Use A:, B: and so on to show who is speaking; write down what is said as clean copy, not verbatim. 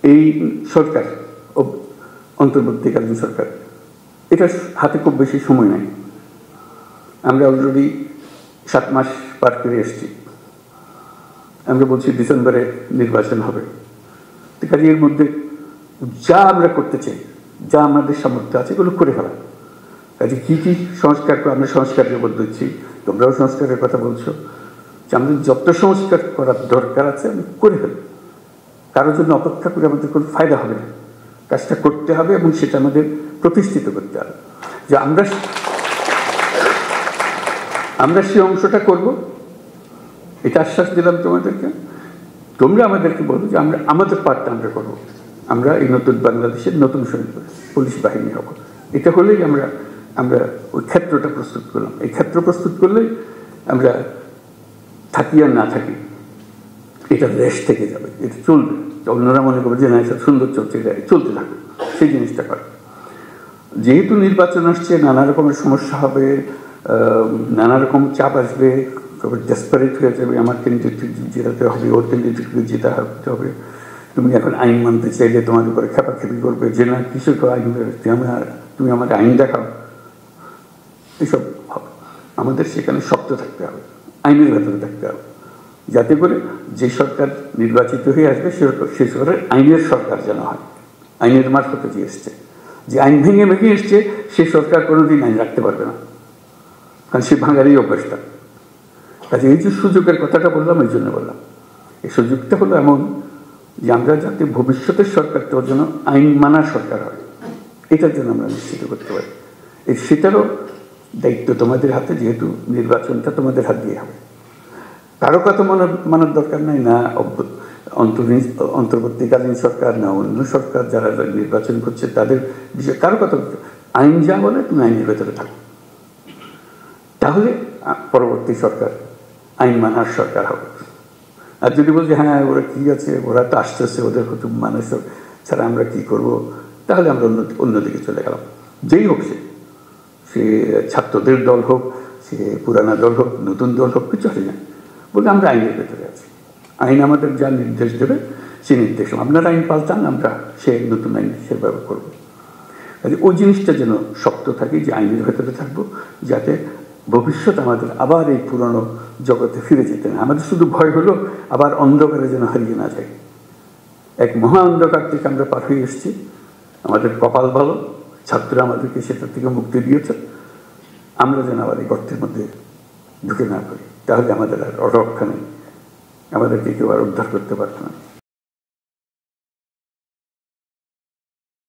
A: এই সরকার অন্তর্বর্তীকালীন সরকার এটা হাতে খুব বেশি সময় নাই। আমরা অলরেডি 7 মাস পার করে এসেছি। আমরা বলছি ডিসেম্বরে নির্বাচন হবে। কাজে এর মধ্যে যা আমরা করতে চাই, যা আমাদের সামর্থ্য আছে এগুলো করে ফেলা। কাজে কী কী সংস্কার আমরা সংস্কারের জন্য দিচ্ছি, তোমরাও সংস্কারের কথা বলছো, যে আমাদের যত সংস্কার করার দরকার আছে আমি করে ফেলি। কারোর জন্য অপেক্ষা করে আমাদের কোনো ফায়দা হবে না, কাজটা করতে হবে এবং সেটা আমাদের প্রতিষ্ঠিত করতে হবে যে আমরা সেই অংশটা করব। এটা আশ্বাস দিলাম তোমাদেরকে। তোমরা আমাদেরকে বলো যে আমরা আমাদের পার্টটা আমরা করবো। আমরা এই নতুন বাংলাদেশের নতুন সৈনিক পুলিশ বাহিনী হব। এটা হলেই আমরা ওই ক্ষেত্রটা প্রস্তুত করলাম। এই ক্ষেত্র প্রস্তুত করলেই আমরা থাকি আর না থাকি এটা রেশ থেকে যাবে, এটা চলবে। অন্যরা মনে করবে যে না এটা সুন্দর চলছে, এটা চলতে থাকবে, সেই জিনিসটা করে। যেহেতু নির্বাচন আসছে, নানা রকমের সমস্যা হবে, নানা রকম চাপ আসবে, তবে ডেসপারেট হয়ে যাবে, আমার ক্যান্ডিডেটকে জেতাতে হবে, ওর ক্যান্ডিডেটকে জেতাতে হবে। তুমি এখন আইন মানতে চাইলে তোমার উপরে খেপাখেপি করবে যে না কিছু তো আইন বেরোচ্ছে, তুমি আমাকে আইন দেখাও, এসব হবে। আমাদের সেখানে শক্ত থাকতে হবে, আইনের ভেতরে থাকতে হবে, যাতে করে যে সরকার নির্বাচিত হয়ে আসবে সে সরকার আইনের সরকার যেন হয়। আইনের মারফতে যে এসছে, যে আইন ভেঙে এসছে, সে সরকার কোনোদিন আইন রাখতে পারবে না, কারণ সে ভাঙারই অভ্যাসটা। কাজে এই যে সুযোগের কথাটা বললাম, এই জন্য বললাম এই সুযোগটা হলো এমন যে আমরা যাতে ভবিষ্যতের সরকারটার জন্য আইন মানার সরকার হয়, এটার জন্য আমরা নিশ্চিত করতে পারি। সেটারও দায়িত্ব তোমাদের হাতে, যেহেতু নির্বাচনটা তোমাদের হাত দিয়ে হবে। কারো কথা মানার দরকার নাই, না অন্তর্বর্তীকালীন সরকার না অন্য সরকার যারা নির্বাচন করছে তাদের বিষয়ে কারো কথা। আইন যা বলে তুমি আইনের ভেতরে থাকো, তাহলে পরবর্তী সরকার আইন মানার সরকার হবে। আর যদি বলছি হ্যাঁ ওরা কি আছে, ওরা তো আসতেছে, ওদের কত মানুষ ছাড়া আমরা কি করব, তাহলে আমরা অন্যদিকে চলে গেলাম। যেই হোক, সে ছাত্রদের দল হোক, সে পুরানা দল হোক, নতুন দল হোক, কিছু হয় না, বলে আমরা আইনের ভেতরে আছি। আইন আমাদের যা নির্দেশ দেবে সে নির্দেশ, আপনারা আইন পাল্টান, আমরা সে নতুন আইন সেভাবে করবো। কাজে ওই জিনিসটা যেন শক্ত থাকে, যে আইনের ভেতরে থাকবো, যাতে ভবিষ্যৎ আমাদের আবার এই পুরনো জগতে ফিরে যেতে না। আমাদের শুধু ভয় হলো আবার অন্ধকারে যেন হারিয়ে না যায়। এক মহা অন্ধকার থেকে আমরা পার হয়ে এসেছি, আমাদের কপাল ভালো, ছাত্ররা আমাদেরকে সেটার থেকে মুক্তি দিয়েছে। আমরা যেন আবার এই গর্তের মধ্যে ঢুকে না পড়ি, তাহলে আমাদের আর রক্ষা নেই, আমাদেরকে কেউ আর উদ্ধার করতে পারত না।